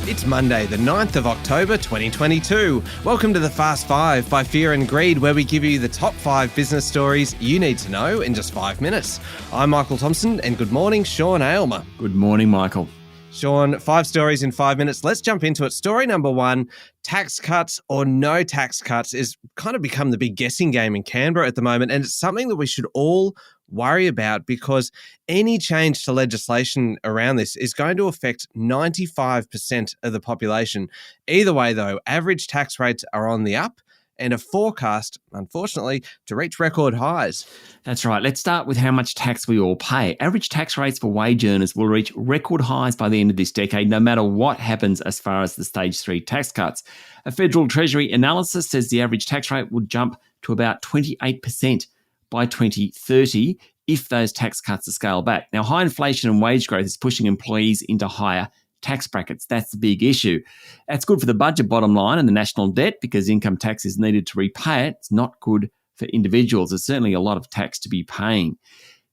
It's Monday, the 9th of October 2022. Welcome to the Fast Five by Fear and Greed, where we give you the top 5 business stories you need to know in just 5 minutes. I'm Michael Thompson, and good morning, Sean Aylmer. Good morning, Michael. Sean, 5 stories in 5 minutes. Let's jump into it. Story number 1, tax cuts or no tax cuts is kind of become the big guessing game in Canberra at the moment, and it's something that we should all worry about because any change to legislation around this is going to affect 95% of the population. Either way, though, average tax rates are on the up and are forecast, unfortunately, to reach record highs. That's right. Let's start with how much tax we all pay. Average tax rates for wage earners will reach record highs by the end of this decade, no matter what happens as far as the Stage 3 tax cuts. A Federal Treasury analysis says the average tax rate will jump to about 28% by 2030 if those tax cuts are scaled back. Now, high inflation and wage growth is pushing employees into higher tax brackets. That's the big issue. That's good for the budget bottom line and the national debt because income tax is needed to repay it. It's not good for individuals. There's certainly a lot of tax to be paying.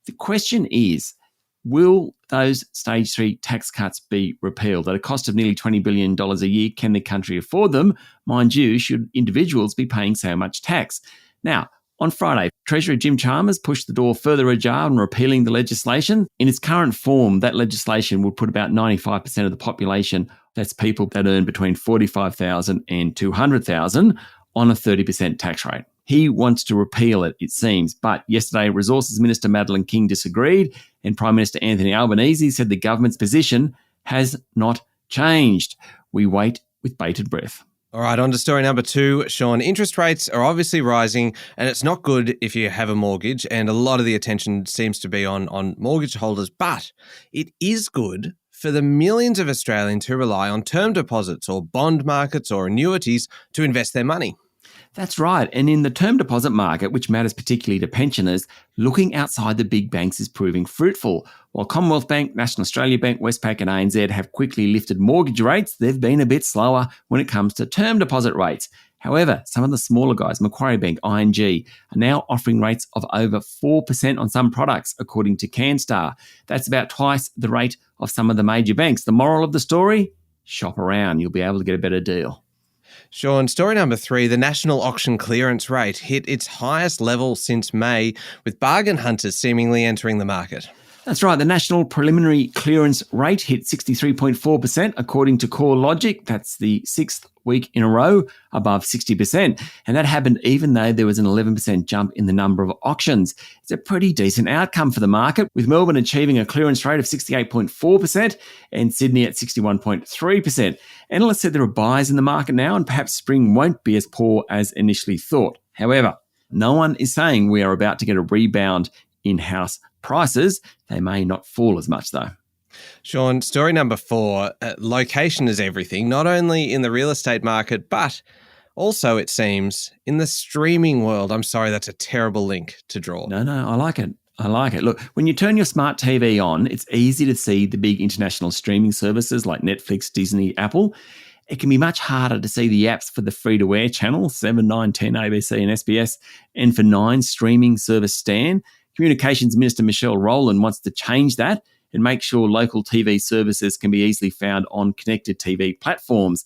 The question is, will those Stage 3 tax cuts be repealed? At a cost of nearly $20 billion a year, can the country afford them? Mind you, should individuals be paying so much tax? Now, on Friday, Treasurer Jim Chalmers pushed the door further ajar on repealing the legislation. In its current form, that legislation would put about 95% of the population, that's people that earn between $45,000 and $200,000, on a 30% tax rate. He wants to repeal it, it seems. But yesterday, Resources Minister Madeleine King disagreed, and Prime Minister Anthony Albanese said the government's position has not changed. We wait with bated breath. All right, on to story number 2, Sean. Interest rates are obviously rising, and it's not good if you have a mortgage, and a lot of the attention seems to be on mortgage holders, but it is good for the millions of Australians who rely on term deposits or bond markets or annuities to invest their money. That's right. And in the term deposit market, which matters particularly to pensioners, looking outside the big banks is proving fruitful. While Commonwealth Bank, National Australia Bank, Westpac and ANZ have quickly lifted mortgage rates, they've been a bit slower when it comes to term deposit rates. However, some of the smaller guys, Macquarie Bank, ING, are now offering rates of over 4% on some products, according to CanStar. That's about twice the rate of some of the major banks. The moral of the story? Shop around. You'll be able to get a better deal. Sean, story number 3, the national auction clearance rate hit its highest level since May, with bargain hunters seemingly entering the market. That's right. The national preliminary clearance rate hit 63.4%, according to CoreLogic. That's the 6th week in a row above 60%. And that happened even though there was an 11% jump in the number of auctions. It's a pretty decent outcome for the market, with Melbourne achieving a clearance rate of 68.4% and Sydney at 61.3%. Analysts said there are buyers in the market now, and perhaps spring won't be as poor as initially thought. However, no one is saying we are about to get a rebound in house prices. They may not fall as much though. Sean, story number 4, location is everything, not only in the real estate market, but also, it seems, in the streaming world. I'm sorry, that's a terrible link to draw. No, I like it. Look, when you turn your smart TV on, it's easy to see the big international streaming services like Netflix, Disney, Apple. It can be much harder to see the apps for the free-to-air channels, 7, 9, 10, ABC and SBS, and for 9 streaming service Stan. Communications Minister Michelle Rowland wants to change that and make sure local TV services can be easily found on connected TV platforms.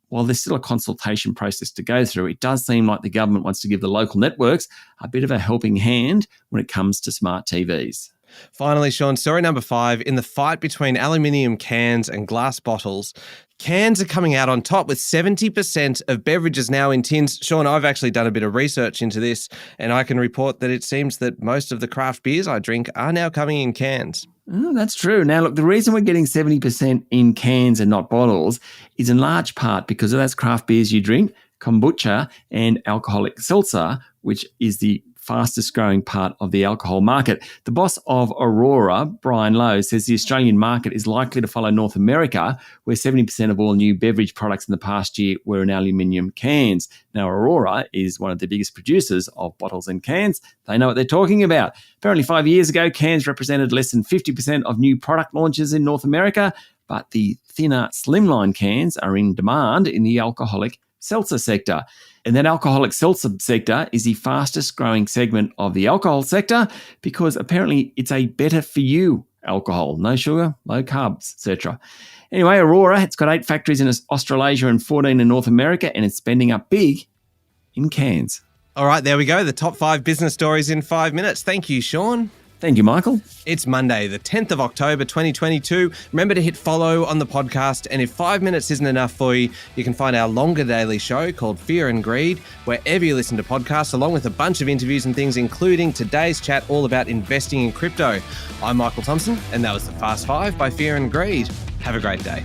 While there's still a consultation process to go through, it does seem like the government wants to give the local networks a bit of a helping hand when it comes to smart TVs. Finally, Sean, story number 5, in the fight between aluminium cans and glass bottles, cans are coming out on top with 70% of beverages now in tins. Sean, I've actually done a bit of research into this, and I can report that it seems that most of the craft beers I drink are now coming in cans. That's true. Now, look, the reason we're getting 70% in cans and not bottles is in large part because of those craft beers you drink, kombucha and alcoholic seltzer, which is the fastest growing part of the alcohol market. The boss of Aurora, Brian Lowe, says the Australian market is likely to follow North America, where 70% of all new beverage products in the past year were in aluminium cans. Now, Aurora is one of the biggest producers of bottles and cans. They know what they're talking about. Apparently 5 years ago, cans represented less than 50% of new product launches in North America, but the thinner slimline cans are in demand in the alcoholic seltzer sector. And that alcoholic seltzer sector is the fastest growing segment of the alcohol sector because apparently it's a better for you alcohol. No sugar, low carbs, etc. Anyway, Aurora, it's got 8 factories in Australasia and 14 in North America, and it's spending up big in Cairns. All right, there we go. The top 5 business stories in 5 minutes. Thank you, Sean. Thank you, Michael. It's Monday, the 10th of October, 2022. Remember to hit follow on the podcast. And if 5 minutes isn't enough for you, you can find our longer daily show called Fear and Greed, wherever you listen to podcasts, along with a bunch of interviews and things, including today's chat all about investing in crypto. I'm Michael Thompson, and that was the Fast 5 by Fear and Greed. Have a great day.